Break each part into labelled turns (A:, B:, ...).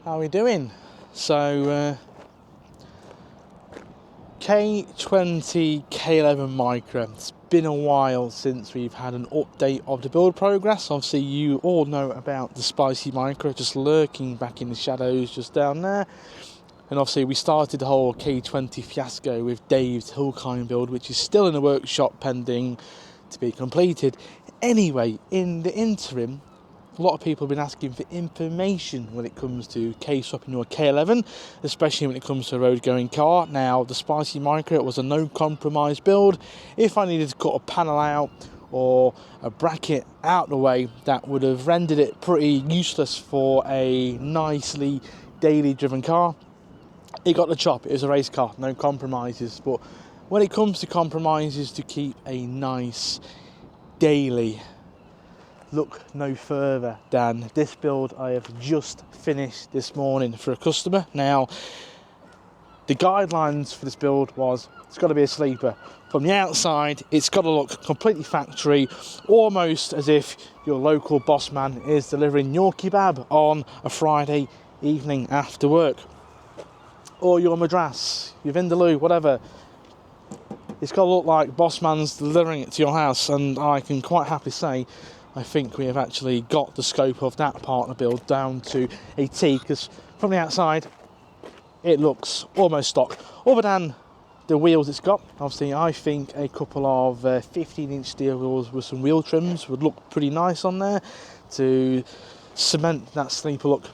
A: How are we doing? So K20 K11 Micra. It's been a while since we've had an update of the build progress. Obviously you all know about the spicy Micra just lurking back in the shadows just down there. And obviously we started the whole K20 fiasco with Dave's hill climb build, which is still in the workshop pending to be completed. Anyway, in the interim, a lot of people have been asking for information when it comes to K-swapping your K11, especially when it comes to a road going car. Now, the spicy Micra was a no compromise build. If I needed to cut a panel out or a bracket out the way, that would have rendered it pretty useless for a nicely daily driven car. It got the chop. It was a race car, no compromises. But when it comes to compromises to keep a nice daily, look no further than this build I have just finished this morning for a customer. Now, the guidelines for this build was it's got to be a sleeper. From the outside, it's got to look completely factory, almost as if your local boss man is delivering your kebab on a Friday evening after work. Or your madras, your vindaloo, whatever. It's got to look like boss man's delivering it to your house, and I can quite happily say I think we have actually got the scope of that part of the build down to a T, because from the outside it looks almost stock, other than the wheels it's got. Obviously I think a couple of 15-inch steel wheels with some wheel trims would look pretty nice on there to cement that sleeper look.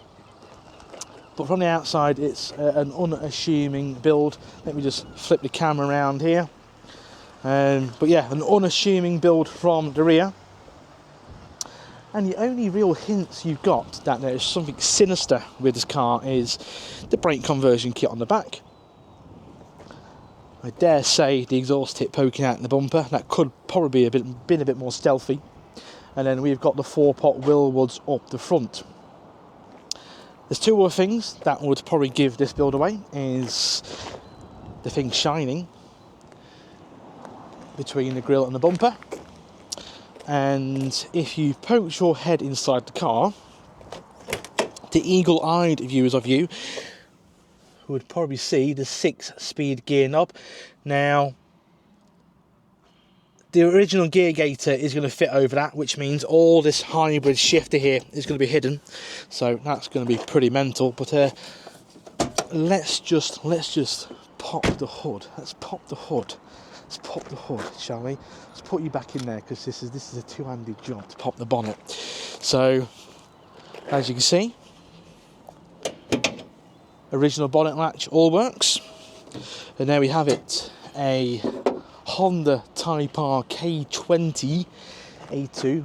A: But from the outside it's an unassuming build. Let me just flip the camera around here. But yeah, an unassuming build from the rear. And the only real hints you've got that there is something sinister with this car is the brake conversion kit on the back. I dare say the exhaust tip poking out in the bumper. That could probably been a bit more stealthy. And then we've got the 4-pot Wilwoods up the front. There's two other things that would probably give this build away, is the thing shining between the grille and the bumper. And if you poke your head inside the car, the eagle-eyed viewers of you would probably see the 6-speed gear knob. Now, the original gear gator is going to fit over that, which means all this hybrid shifter here is going to be hidden. So that's going to be pretty mental. But let's just pop the hood. Let's pop the hood. Let's pop the hood, shall we? Let's put you back in there, because this is a two-handed job to pop the bonnet. So, as you can see, original bonnet latch all works. And there we have it, a Honda Type-R K20A2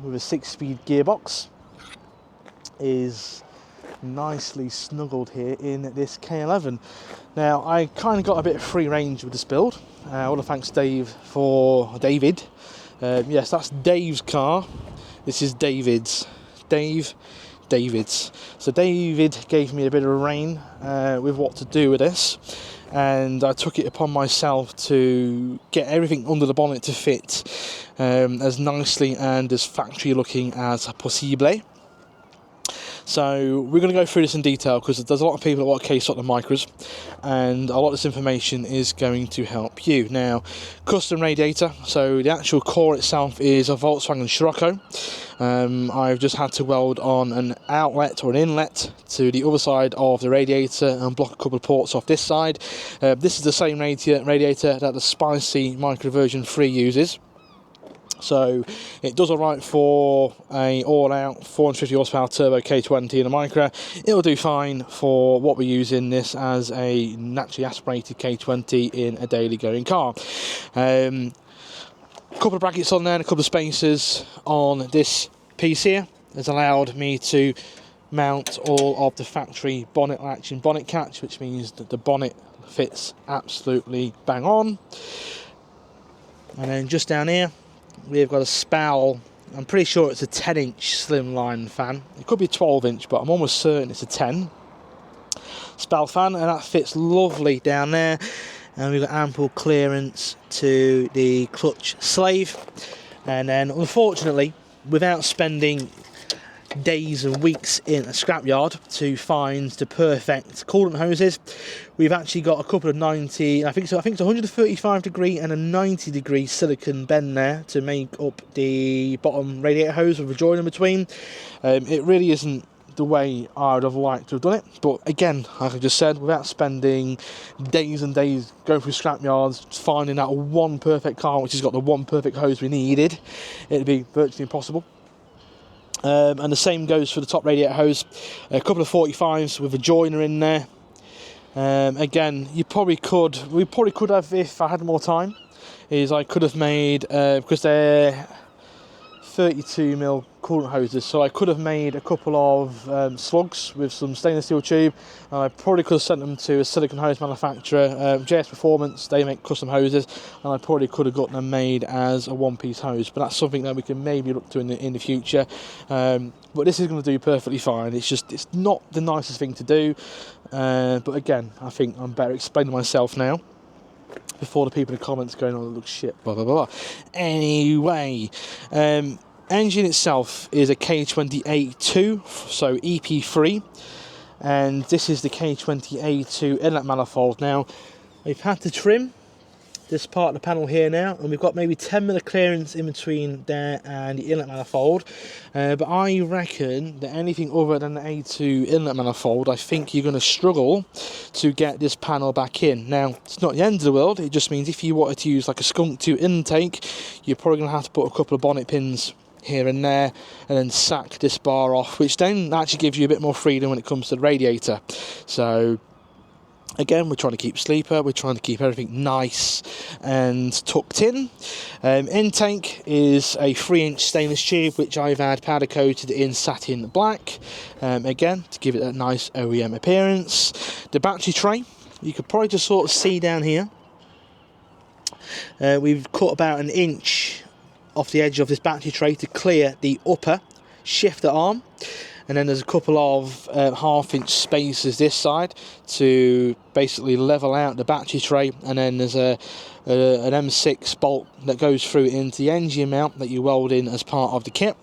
A: with a 6-speed gearbox is nicely snuggled here in this K11. Now, I kind of got a bit of free range with this build. I want to thank David. Yes, that's Dave's car. This is David's. David's. So David gave me a bit of a rein with what to do with this, and I took it upon myself to get everything under the bonnet to fit as nicely and as factory looking as possible. So we're going to go through this in detail, because there's a lot of people that want to K-swap the Micras, and a lot of this information is going to help you. Now, custom radiator. So the actual core itself is a Volkswagen Scirocco. I've just had to weld on an outlet or an inlet to the other side of the radiator and block a couple of ports off this side. This is the same radiator that the spicy Micra version 3 uses. So it does alright for a all-out 450 horsepower turbo K20 in a Micra. It'll do fine for what we're using this as a naturally aspirated K20 in a daily going car. A couple of brackets on there and a couple of spacers on this piece here has allowed me to mount all of the factory bonnet latch and bonnet catch, which means that the bonnet fits absolutely bang on. And then just down here we've got a spowl. I'm pretty sure it's a 10-inch slimline fan. It could be a 12-inch, but I'm almost certain it's a 10 spowl fan, and that fits lovely down there. And we've got ample clearance to the clutch slave. And then, unfortunately, without spending days and weeks in a scrapyard to find the perfect coolant hoses. We've actually got a couple of 90, I think it's 135 degree and a 90 degree silicone bend there to make up the bottom radiator hose with a join in between. It really isn't the way I would have liked to have done it, but again, like I just said, without spending days and days going through scrapyards finding that one perfect car which has got the one perfect hose we needed, it'd be virtually impossible. And the same goes for the top radiator hose, a couple of 45s with a joiner in there. Again, we probably could have, if I had more time, I could have made, because they're 32mm coolant hoses, so I could have made a couple of slugs with some stainless steel tube, and I probably could have sent them to a silicone hose manufacturer, JS Performance. They make custom hoses, and I probably could have got them made as a one-piece hose, but that's something that we can maybe look to in the future. But this is going to do perfectly fine. It's not the nicest thing to do, but again, I think I'm better explaining myself now before the people in the comments going, oh, it looks shit, blah blah blah. Anyway, engine itself is a K20A2, so EP3, and this is the K20A2 inlet manifold. Now, we've had to trim this part of the panel here now, and we've got maybe 10mm clearance in between there and the inlet manifold, but I reckon that anything other than the A2 inlet manifold, I think you're going to struggle to get this panel back in. Now, it's not the end of the world. It just means if you wanted to use like a skunk 2 intake, you're probably going to have to put a couple of bonnet pins here and there and then sack this bar off, which then actually gives you a bit more freedom when it comes to the radiator. So again, we're trying to keep sleeper, we're trying to keep everything nice and tucked in. Intake is a 3-inch stainless tube which I've had powder coated in satin black, again to give it that nice OEM appearance. The battery tray, you could probably just sort of see down here. We've cut about an inch off the edge of this battery tray to clear the upper shifter arm, and then there's a couple of 1/2-inch spaces this side to basically level out the battery tray, and then there's an M6 bolt that goes through into the engine mount that you weld in as part of the kit,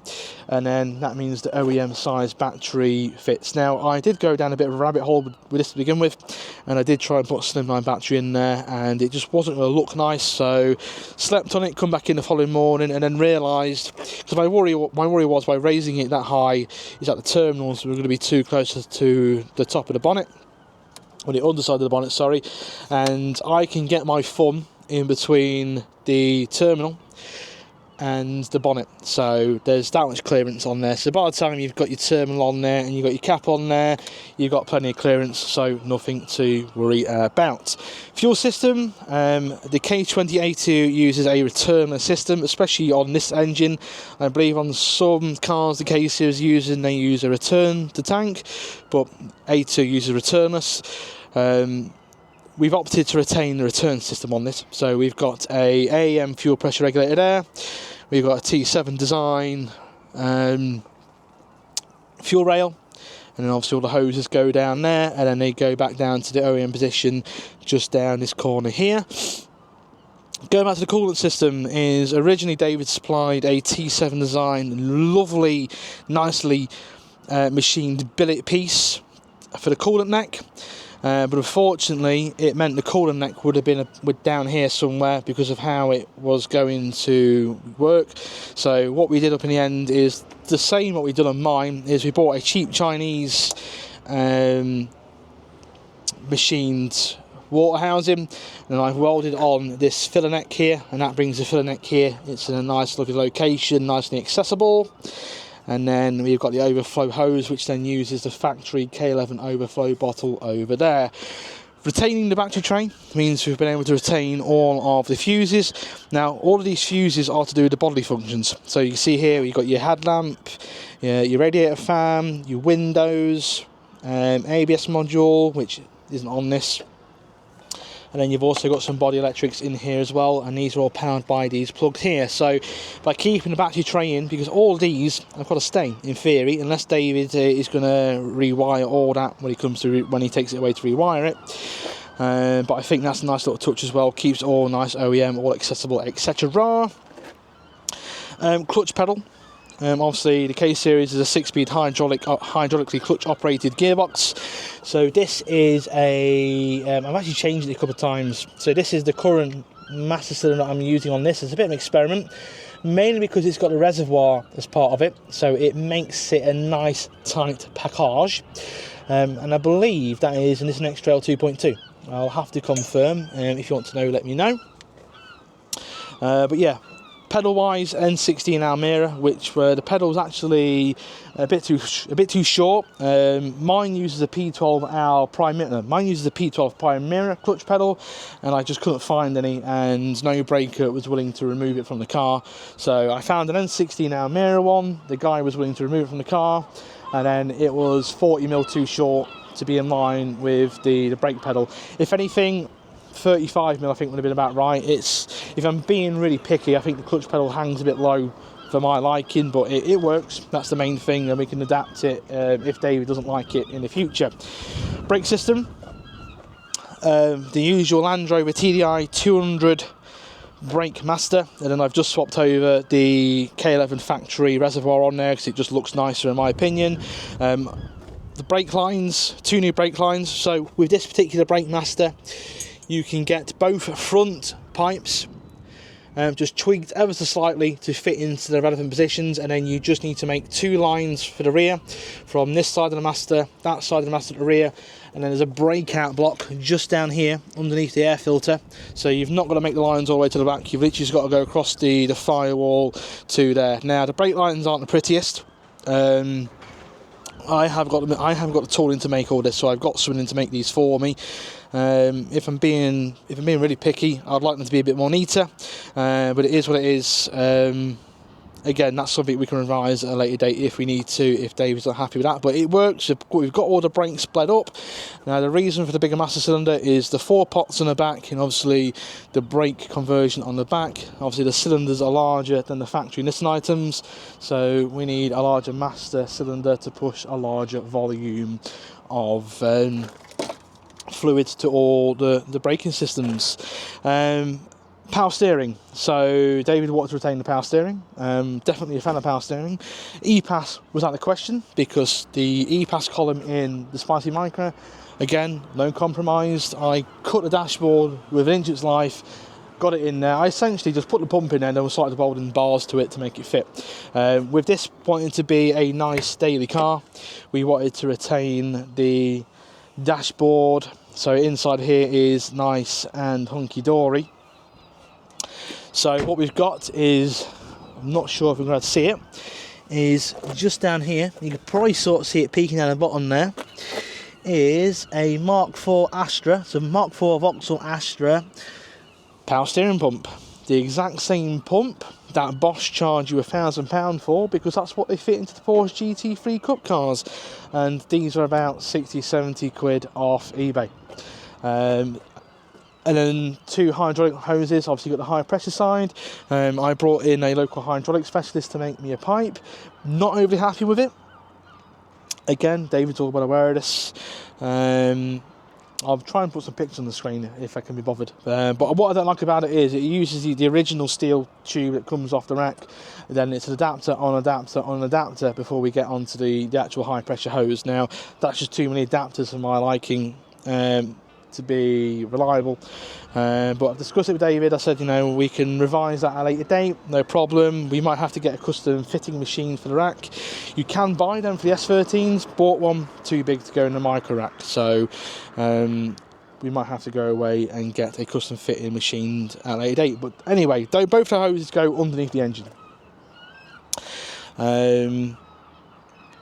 A: and then that means the OEM size battery fits. Now, I did go down a bit of a rabbit hole with this to begin with, and I did try and put a slimline battery in there, and it just wasn't going to look nice, so slept on it, come back in the following morning, and then realised, because my worry was by raising it that high is that the terminals were going to be too close to the top of the bonnet, or the underside of the bonnet, sorry, and I can get my thumb in between the terminal and the bonnet, so there's that much clearance on there. So by the time you've got your terminal on there and you've got your cap on there, you've got plenty of clearance, so nothing to worry about. Fuel system, the K20A2 uses a returner system, especially on this engine. I believe on some cars the K-Series they use a return to tank, but A2 uses returnless. We've opted to retain the return system on this, so we've got a AEM fuel pressure regulator there, we've got a T7 design fuel rail, and then obviously all the hoses go down there, and then they go back down to the OEM position just down this corner here. Going back to the coolant system, is originally David supplied a T7 design, lovely, nicely machined billet piece for the coolant neck. But unfortunately, it meant the coolant neck would have been down here somewhere because of how it was going to work. So what we did up in the end is the same what we did on mine, is we bought a cheap Chinese machined water housing, and I've welded on this filler neck here, and that brings the filler neck here. It's in a nice lovely location, nicely accessible. And then we've got the overflow hose, which then uses the factory K11 overflow bottle over there. Retaining the battery tray means we've been able to retain all of the fuses. Now, all of these fuses are to do with the bodily functions. So you can see here, you've got your headlamp, your radiator fan, your windows, ABS module, which isn't on this. And then you've also got some body electrics in here as well, and these are all powered by these plugs here. So by keeping the battery tray in, because all these have got to stay in theory, unless David is going to rewire all that when he takes it away to rewire it. But I think that's a nice little touch as well. Keeps it all nice OEM, all accessible, etc. Clutch pedal. Obviously the K series is a 6-speed hydraulically clutch operated gearbox. So this is I've actually changed it a couple of times. So this is the current master cylinder I'm using on this. It's a bit of an experiment, mainly because it's got the reservoir as part of it, so it makes it a nice tight package. And I believe that is, and this is an X-Trail 2.2. I'll have to confirm. If you want to know, let me know. But yeah, pedal wise, N16 Almira, which were the pedals actually a bit too short. Mine uses a P12 Primera clutch pedal, and I just couldn't find any, and no breaker was willing to remove it from the car. So I found an N16 Almira one. The guy was willing to remove it from the car, and then it was 40mm too short to be in line with the brake pedal. If anything, 35mm I think would have been about right. If I'm being really picky, I think the clutch pedal hangs a bit low for my liking, but it works. That's the main thing, and we can adapt it if David doesn't like it in the future. Brake system, the usual Land Rover TDI 200 brake master, and then I've just swapped over the K11 factory reservoir on there because it just looks nicer in my opinion. The brake lines, 2 new brake lines. So with this particular brake master, you can get both front pipes just tweaked ever so slightly to fit into the relevant positions, and then you just need to make 2 lines for the rear from this side of the master, that side of the master to the rear, and then there's a breakout block just down here underneath the air filter. So you've not got to make the lines all the way to the back, you've literally just got to go across the firewall to there. Now the brake lines aren't the prettiest. I haven't got the tooling to make all this, so I've got someone to make these for me. If I'm being really picky, I'd like them to be a bit more neater, but it is what it is. Again, that's something we can revise at a later date if we need to, if David's not happy with that. But it works. We've got all the brakes split up. Now, the reason for the bigger master cylinder is the 4 pots on the back, and obviously the brake conversion on the back. Obviously, the cylinders are larger than the factory Nissan items, so we need a larger master cylinder to push a larger volume of fluid to all the braking systems. Power steering. So David wanted to retain the power steering. Definitely a fan of power steering. E-Pass was out of the question because the E-Pass column in the Spicy Micra, again, no compromised. I cut the dashboard with an inch its life, got it in there. I essentially just put the pump in there and then started bolting bars to it to make it fit. With this wanting to be a nice daily car, we wanted to retain the dashboard. So inside here is nice and hunky-dory. So what we've got is, I'm not sure if we're going to see it, is just down here, you can probably sort of see it peeking down the bottom there, is a Mark IV Astra, so Mark IV Vauxhall Astra power steering pump. The exact same pump that Bosch charged you £1,000 for, because that's what they fit into the Porsche GT3 Cup cars, and these are about 60-70 quid off eBay. And then 2 hydraulic hoses, obviously you've got the high pressure side. I brought in a local hydraulic specialist to make me a pipe. Not overly happy with it. Again, David's all well aware of this. I'll try and put some pictures on the screen if I can be bothered. But what I don't like about it is it uses the original steel tube that comes off the rack. Then it's an adapter on adapter on adapter before we get onto the actual high pressure hose. Now, that's just too many adapters for my liking to be reliable, but I've discussed it with David. I said, you know, we can revise that at a later date, no problem. We might have to get a custom fitting machine for the rack. You can buy them for the S13s, bought one too big to go in the Micra rack, so we might have to go away and get a custom fitting machine at a later date. But anyway, both the hoses go underneath the engine.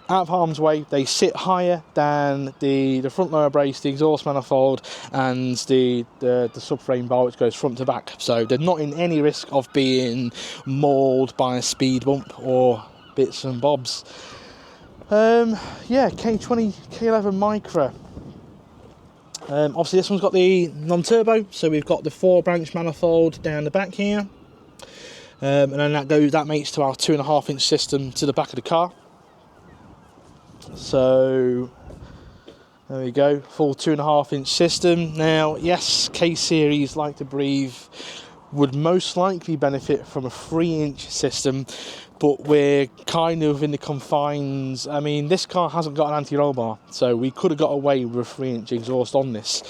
A: Out of harm's way, they sit higher than the front lower brace, the exhaust manifold, and the subframe bar, which goes front to back. So they're not in any risk of being mauled by a speed bump or bits and bobs. Yeah, K11 Micra. Obviously this one's got the non-turbo, so we've got the 4-branch manifold down the back here, and then that mates to our 2.5-inch system to the back of the car. So there we go, full 2.5-inch system. Now, yes, K-Series Like to Breathe would most likely benefit from a 3-inch system, but we're kind of in the confines. I mean, this car hasn't got an anti-roll bar, so we could have got away with a 3-inch exhaust on this.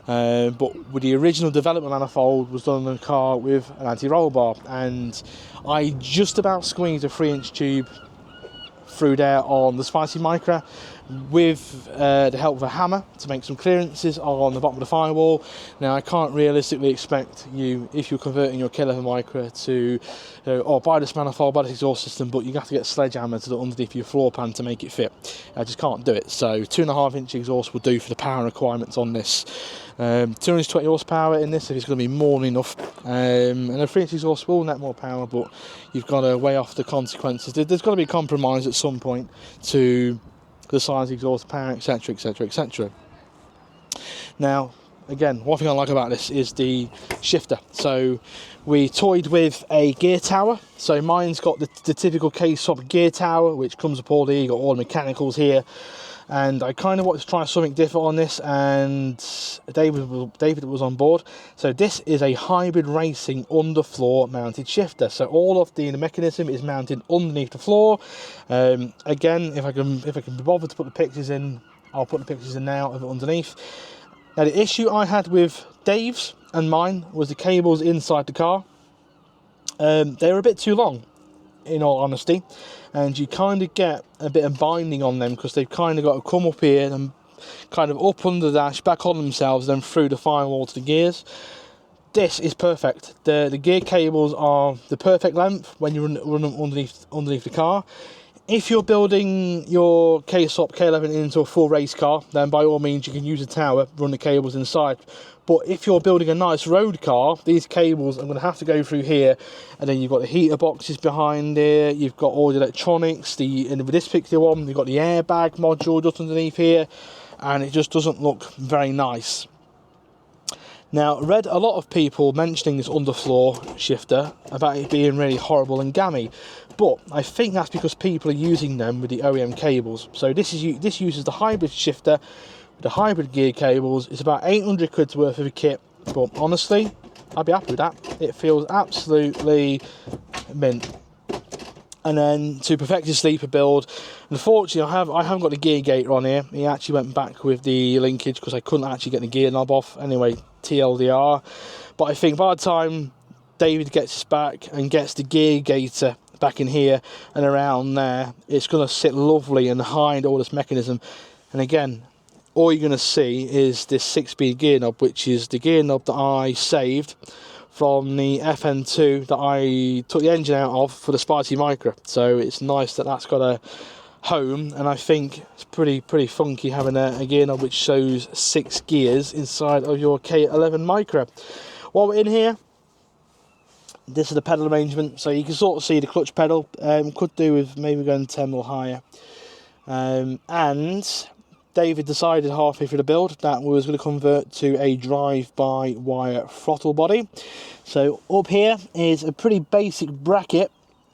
A: But with the original development manifold was done on a car with an anti-roll bar, and I just about squeezed a 3-inch tube through there on the Spicy Micra with the help of a hammer to make some clearances on the bottom of the firewall. Now, I can't realistically expect you, if you're converting your K11 Micra to buy this manifold, buy this exhaust system, but you have to get a sledgehammer to the underneath your floor pan to make it fit. I just can't do it. So 2.5-inch exhaust will do for the power requirements on this. 220 horsepower in this if it's going to be more than enough, and a 3-inch exhaust will net more power, but you've got to weigh off the consequences. There's got to be a compromise at some point to the size of the exhaust, power, etc, etc, etc. Now, again, one thing I like about this is the shifter. So we toyed with a gear tower. So mine's got the typical K-swap gear tower, which comes up all here. You got all the mechanicals here. And I kind of wanted to try something different on this, and David was on board. So this is a hybrid racing underfloor mounted shifter. So all of the mechanism is mounted underneath the floor. Again, if I can be bothered to put the pictures in, I'll put the pictures in now of it underneath. Now, the issue I had with Dave's and mine was the cables inside the car. They were a bit too long, in all honesty, and you kind of get a bit of binding on them because they've kind of got to come up here and kind of up under the dash, back on themselves, then through the firewall to the gears. This is perfect. The gear cables are the perfect length when you run them underneath the car. If you're building your K-swap K11 into a full race car, then by all means you can use a tower, run the cables inside. But if you're building a nice road car, these cables are going to have to go through here, and then you've got the heater boxes behind here, you've got all the electronics, and with this particular one, you've got the airbag module just underneath here, and it just doesn't look very nice. Now, I read a lot of people mentioning this underfloor shifter about it being really horrible and gammy, but I think that's because people are using them with the OEM cables. So this uses the hybrid shifter, the hybrid gear cables. It's about 800 quid's worth of a kit, but honestly, I'd be happy with that. It feels absolutely mint. And then to perfect his sleeper build, unfortunately I haven't got the gear gator on here. He actually went back with the linkage because I couldn't actually get the gear knob off. Anyway, TLDR. But I think by the time David gets us back and gets the gear gator back in here and around there, it's going to sit lovely and hide all this mechanism. And again, all you're going to see is this 6-speed gear knob, which is the gear knob that I saved from the FN2 that I took the engine out of for the Spicy Micra. So it's nice that that's got a home, and I think it's pretty funky having a gear knob which shows 6 gears inside of your K11 Micra. While we're in here, this is the pedal arrangement, so you can sort of see the clutch pedal. Could do with maybe going 10 or higher. And David decided halfway through the build that we was going to convert to a drive-by-wire throttle body. So up here is a pretty basic bracket,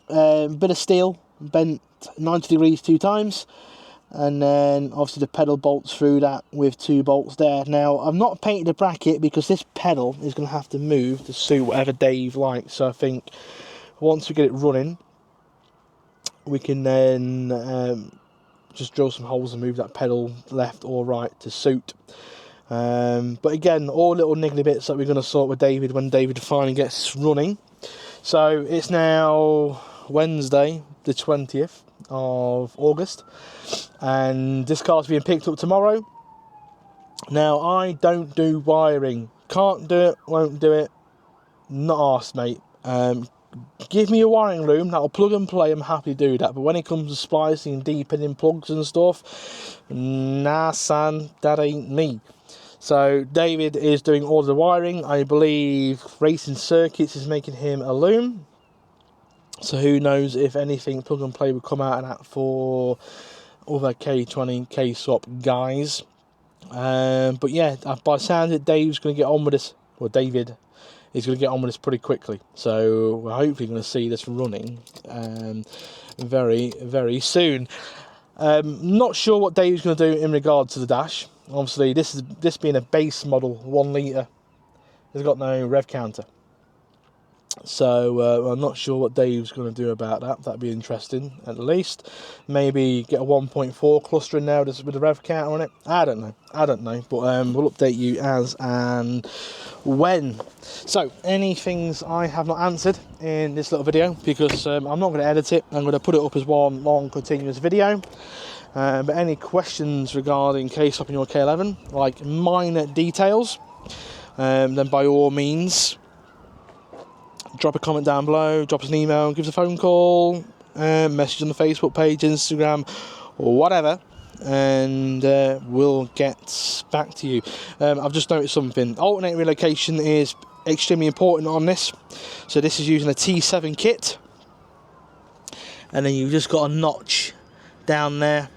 A: bit of steel, bent 90 degrees 2 times, and then obviously the pedal bolts through that with 2 bolts there. Now, I've not painted the bracket because this pedal is going to have to move to suit whatever Dave likes. So I think once we get it running, we can then just drill some holes and move that pedal left or right to suit. But again, all little niggly bits that we're going to sort with David when David finally gets running. So it's now Wednesday the 20th of August, and this car's being picked up tomorrow. Now, I don't do wiring, can't do it, won't do it, not arsed, mate. Give me a wiring loom that'll plug and play, I'm happy to do that. But when it comes to splicing and deepening plugs and stuff, nah son, that ain't me. So David is doing all the wiring. I believe Racing Circuits is making him a loom. So who knows if anything plug and play will come out of that for other K20 K-swap guys. But yeah, by the sound of it, Dave's going to get on with this. Well, David is going to get on with this pretty quickly. So we're hopefully going to see this running very, very soon. Not sure what Dave's going to do in regard to the dash. Obviously, this being a base model 1 litre, it's got no rev counter. So I'm not sure what Dave's going to do about that. That'd be interesting, at least. Maybe get a 1.4 cluster in there with a rev counter on it. I don't know, but we'll update you as and when. So, any things I have not answered in this little video, because I'm not going to edit it, I'm going to put it up as one long continuous video. But any questions regarding K-swapping your K11, like minor details, then by all means, drop a comment down below, drop us an email, give us a phone call, message on the Facebook page, Instagram, or whatever, and we'll get back to you. I've just noticed something. Alternate relocation is extremely important on this. So this is using a T7 kit, and then you've just got a notch down there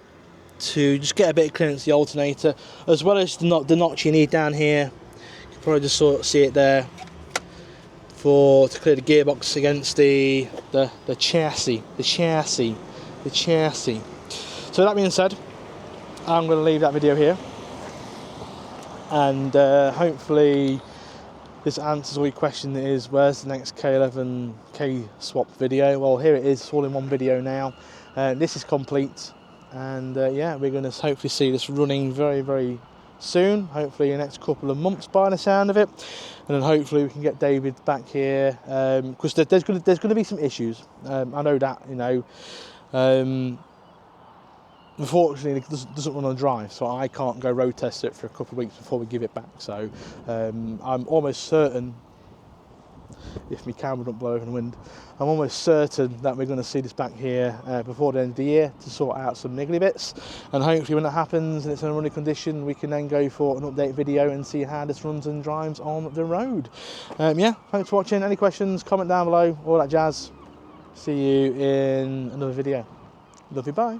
A: to just get a bit of clearance of the alternator, as well as the notch you need down here. You can probably just sort of see it there, to clear the gearbox against the chassis. So that being said, I'm going to leave that video here, and hopefully this answers all your question. Is where's the next K11 K swap video? Well, here it is, all in one video now. This is complete, and yeah, we're going to hopefully see this running very, very soon, hopefully in the next couple of months by the sound of it, and then hopefully we can get David back here, because there's going to be some issues. I know that, you know. Unfortunately, it doesn't run on drive, so I can't go road test it for a couple of weeks before we give it back. So I'm almost certain, if my camera don't blow over in the wind, I'm almost certain that we're going to see this back here before the end of the year to sort out some niggly bits. And hopefully when that happens and it's in a running condition, we can then go for an update video and see how this runs and drives on the road. Yeah, thanks for watching. Any questions, comment down below, all that jazz. See you in another video. Love you, bye.